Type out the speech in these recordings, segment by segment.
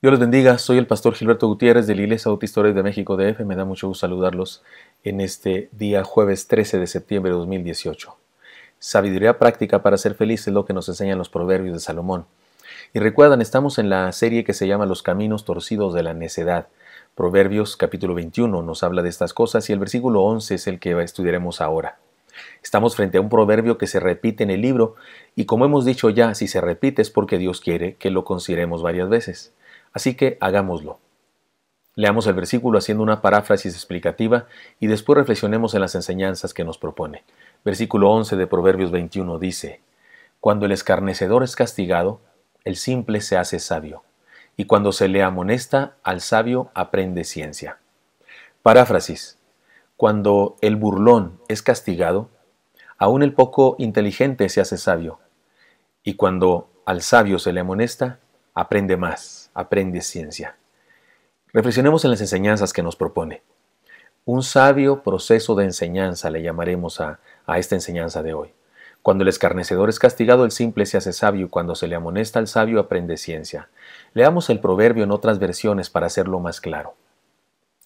Dios les bendiga, soy el pastor Gilberto Gutiérrez de la Iglesia Bautista de México DF. Me da mucho gusto saludarlos en este día jueves 13 de septiembre de 2018. Sabiduría práctica para ser feliz es lo que nos enseñan los proverbios de Salomón. Y recuerdan, estamos en la serie que se llama Los caminos torcidos de la necedad. Proverbios capítulo 21 nos habla de estas cosas y el versículo 11 es el que estudiaremos ahora. Estamos frente a un proverbio que se repite en el libro y como hemos dicho ya, si se repite es porque Dios quiere que lo consideremos varias veces. Así que hagámoslo. Leamos el versículo haciendo una paráfrasis explicativa y después reflexionemos en las enseñanzas que nos propone. Versículo 11 de Proverbios 21 dice: Cuando el escarnecedor es castigado, el simple se hace sabio, y cuando se le amonesta al sabio aprende ciencia. Paráfrasis. Cuando el burlón es castigado, aún el poco inteligente se hace sabio, y cuando al sabio se le amonesta, aprende más, aprende ciencia. Reflexionemos en las enseñanzas que nos propone. Un sabio proceso de enseñanza le llamaremos a esta enseñanza de hoy. Cuando el escarnecedor es castigado, el simple se hace sabio, y cuando se le amonesta al sabio aprende ciencia. Leamos el proverbio en otras versiones para hacerlo más claro.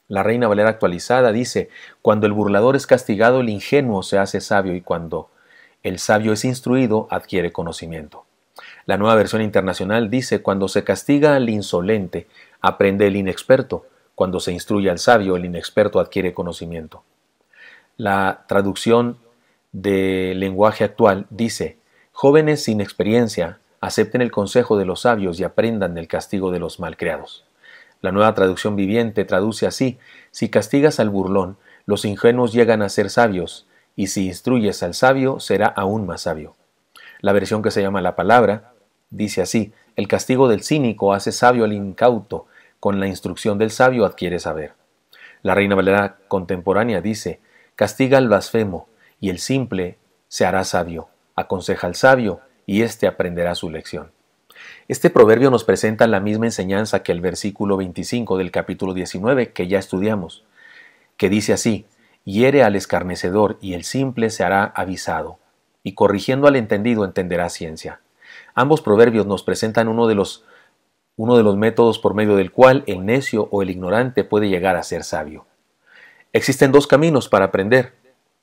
La Reina Valera actualizada dice: Cuando el burlador es castigado, el ingenuo se hace sabio, y cuando el sabio es instruido, adquiere conocimiento. La Nueva Versión Internacional dice: Cuando se castiga al insolente, aprende el inexperto. Cuando se instruye al sabio, el inexperto adquiere conocimiento. La traducción de lenguaje actual dice: Jóvenes sin experiencia, acepten el consejo de los sabios y aprendan del castigo de los malcriados. La Nueva Traducción Viviente traduce así: Si castigas al burlón, los ingenuos llegan a ser sabios, y si instruyes al sabio, será aún más sabio. La versión que se llama La Palabra dice así: El castigo del cínico hace sabio al incauto, con la instrucción del sabio adquiere saber. La Reina Valera contemporánea dice: Castiga al blasfemo, y el simple se hará sabio. Aconseja al sabio, y éste aprenderá su lección. Este proverbio nos presenta la misma enseñanza que el versículo 25 del capítulo 19 que ya estudiamos, que dice así: Hiere al escarnecedor, y el simple se hará avisado, y corrigiendo al entendido entenderá ciencia. Ambos proverbios nos presentan uno de los métodos por medio del cual el necio o el ignorante puede llegar a ser sabio. Existen dos caminos para aprender: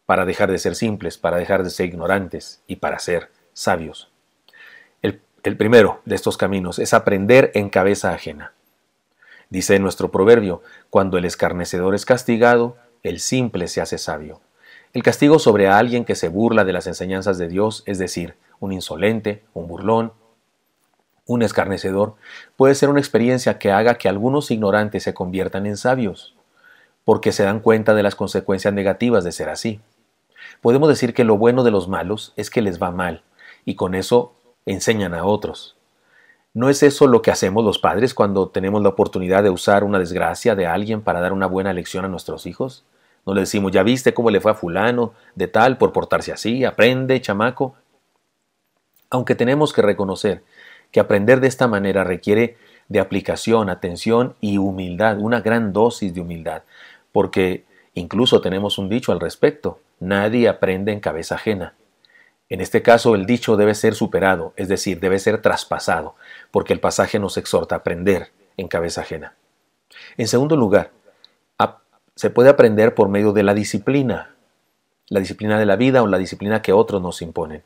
para dejar de ser simples, para dejar de ser ignorantes y para ser sabios. El primero de estos caminos es aprender en cabeza ajena. Dice nuestro proverbio: Cuando el escarnecedor es castigado, el simple se hace sabio. El castigo sobre alguien que se burla de las enseñanzas de Dios, es decir, un insolente, un burlón, un escarnecedor, puede ser una experiencia que haga que algunos ignorantes se conviertan en sabios, porque se dan cuenta de las consecuencias negativas de ser así. Podemos decir que lo bueno de los malos es que les va mal, y con eso enseñan a otros. ¿No es eso lo que hacemos los padres cuando tenemos la oportunidad de usar una desgracia de alguien para dar una buena lección a nuestros hijos? No le decimos: ya viste cómo le fue a fulano de tal por portarse así, aprende, chamaco. Aunque tenemos que reconocer que aprender de esta manera requiere de aplicación, atención y humildad, una gran dosis de humildad, porque incluso tenemos un dicho al respecto: nadie aprende en cabeza ajena. En este caso, el dicho debe ser superado, es decir, debe ser traspasado, porque el pasaje nos exhorta a aprender en cabeza ajena. En segundo lugar, se puede aprender por medio de la disciplina de la vida o la disciplina que otros nos imponen.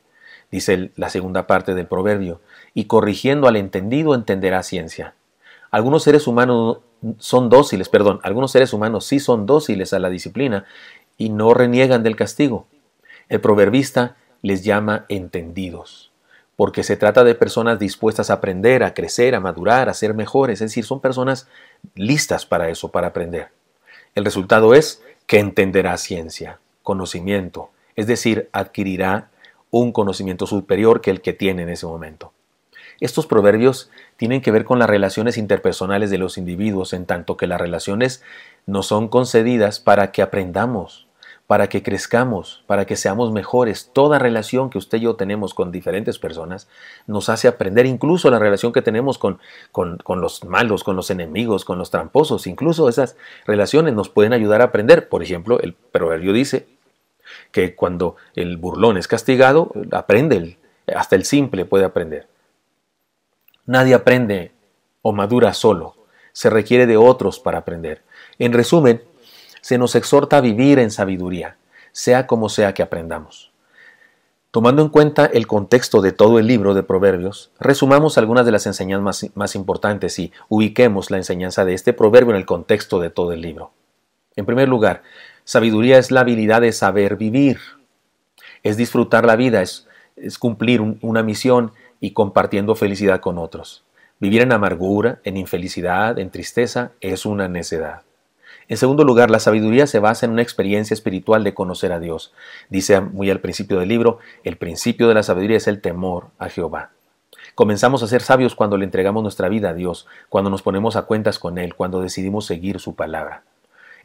Dice la segunda parte del proverbio: y corrigiendo al entendido entenderá ciencia. Algunos seres humanos algunos seres humanos sí son dóciles a la disciplina y no reniegan del castigo. El proverbista les llama entendidos, porque se trata de personas dispuestas a aprender, a crecer, a madurar, a ser mejores, es decir, son personas listas para eso, para aprender. El resultado es que entenderá ciencia, conocimiento, es decir, adquirirá un conocimiento superior que el que tiene en ese momento. Estos proverbios tienen que ver con las relaciones interpersonales de los individuos, en tanto que las relaciones nos son concedidas para que aprendamos, para que crezcamos, para que seamos mejores. Toda relación que usted y yo tenemos con diferentes personas nos hace aprender, incluso la relación que tenemos con los malos, con los enemigos, con los tramposos. Incluso esas relaciones nos pueden ayudar a aprender. Por ejemplo, el proverbio dice que cuando el burlón es castigado, aprende, hasta el simple puede aprender. Nadie aprende o madura solo. Se requiere de otros para aprender. En resumen, se nos exhorta a vivir en sabiduría, sea como sea que aprendamos. Tomando en cuenta el contexto de todo el libro de Proverbios, resumamos algunas de las enseñanzas más importantes y ubiquemos la enseñanza de este proverbio en el contexto de todo el libro. En primer lugar, sabiduría es la habilidad de saber vivir. Es disfrutar la vida, es cumplir una misión y compartiendo felicidad con otros. Vivir en amargura, en infelicidad, en tristeza, es una necedad. En segundo lugar, la sabiduría se basa en una experiencia espiritual de conocer a Dios. Dice muy al principio del libro, el principio de la sabiduría es el temor a Jehová. Comenzamos a ser sabios cuando le entregamos nuestra vida a Dios, cuando nos ponemos a cuentas con Él, cuando decidimos seguir su palabra.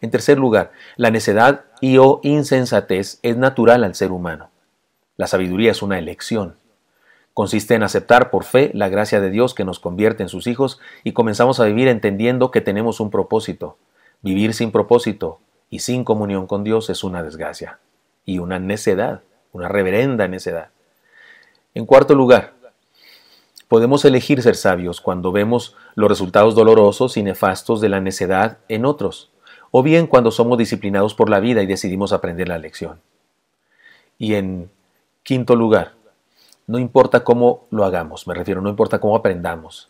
En tercer lugar, la necedad o insensatez es natural al ser humano. La sabiduría es una elección. Consiste en aceptar por fe la gracia de Dios que nos convierte en sus hijos y comenzamos a vivir entendiendo que tenemos un propósito. Vivir sin propósito y sin comunión con Dios es una desgracia y una necedad, una reverenda necedad. En cuarto lugar, podemos elegir ser sabios cuando vemos los resultados dolorosos y nefastos de la necedad en otros, o bien cuando somos disciplinados por la vida y decidimos aprender la lección. Y en quinto lugar, no importa cómo lo hagamos, me refiero, no importa cómo aprendamos,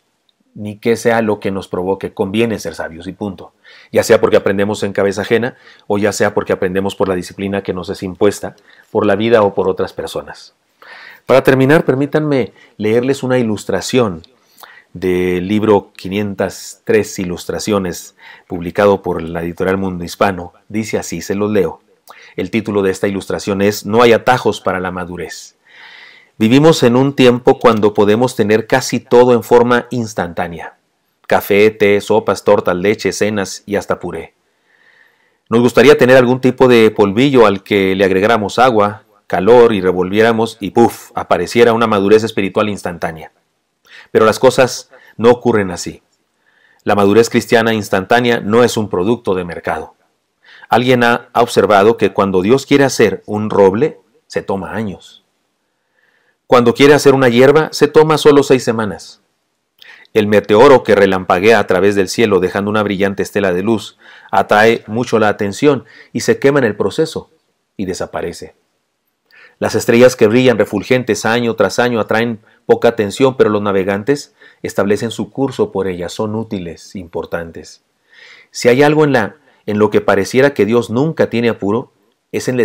ni qué sea lo que nos provoque, conviene ser sabios y punto. Ya sea porque aprendemos en cabeza ajena, o ya sea porque aprendemos por la disciplina que nos es impuesta, por la vida o por otras personas. Para terminar, permítanme leerles una ilustración del libro 503 Ilustraciones, publicado por la editorial Mundo Hispano. Dice así, se los leo. El título de esta ilustración es No hay atajos para la madurez. Vivimos en un tiempo cuando podemos tener casi todo en forma instantánea. Café, té, sopas, tortas, leche, cenas y hasta puré. Nos gustaría tener algún tipo de polvillo al que le agregáramos agua, calor y revolviéramos y ¡puf!, apareciera una madurez espiritual instantánea. Pero las cosas no ocurren así. La madurez cristiana instantánea no es un producto de mercado. Alguien ha observado que cuando Dios quiere hacer un roble, se toma años. Cuando quiere hacer una hierba, se toma solo 6 semanas. El meteoro que relampaguea a través del cielo dejando una brillante estela de luz atrae mucho la atención y se quema en el proceso y desaparece. Las estrellas que brillan refulgentes año tras año atraen poca atención, pero los navegantes establecen su curso por ellas, son útiles, importantes. Si hay algo en lo que pareciera que Dios nunca tiene apuro, es en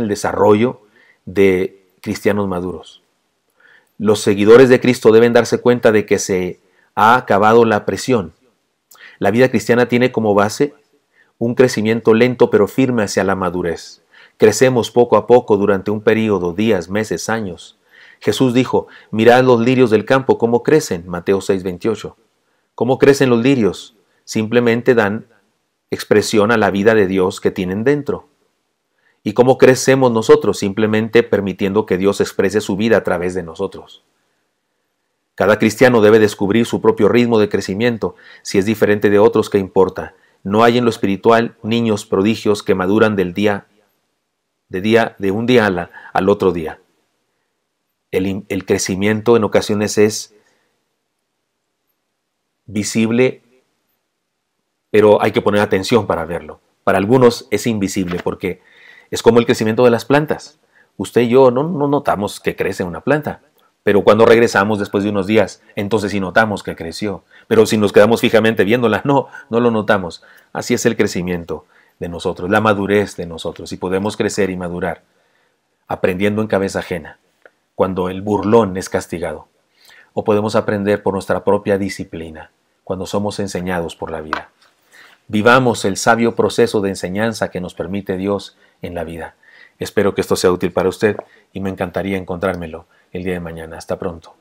el desarrollo de cristianos maduros. Los seguidores de Cristo deben darse cuenta de que se ha acabado la presión. La vida cristiana tiene como base un crecimiento lento pero firme hacia la madurez. Crecemos poco a poco durante un periodo, días, meses, años. Jesús dijo, mirad los lirios del campo, cómo crecen, Mateo 6:28. ¿Cómo crecen los lirios? Simplemente dan expresión a la vida de Dios que tienen dentro. ¿Y cómo crecemos nosotros? Simplemente permitiendo que Dios exprese su vida a través de nosotros. Cada cristiano debe descubrir su propio ritmo de crecimiento. Si es diferente de otros, ¿qué importa? No hay en lo espiritual niños prodigios que maduran de un día al otro día. El crecimiento en ocasiones es visible, pero hay que poner atención para verlo. Para algunos es invisible porque es como el crecimiento de las plantas. Usted y yo no notamos que crece una planta, pero cuando regresamos después de unos días, entonces sí notamos que creció. Pero si nos quedamos fijamente viéndola, no lo notamos. Así es el crecimiento de nosotros, la madurez de nosotros. Y podemos crecer y madurar aprendiendo en cabeza ajena, cuando el burlón es castigado. O podemos aprender por nuestra propia disciplina, cuando somos enseñados por la vida. Vivamos el sabio proceso de enseñanza que nos permite Dios en la vida. Espero que esto sea útil para usted y me encantaría encontrármelo el día de mañana. Hasta pronto.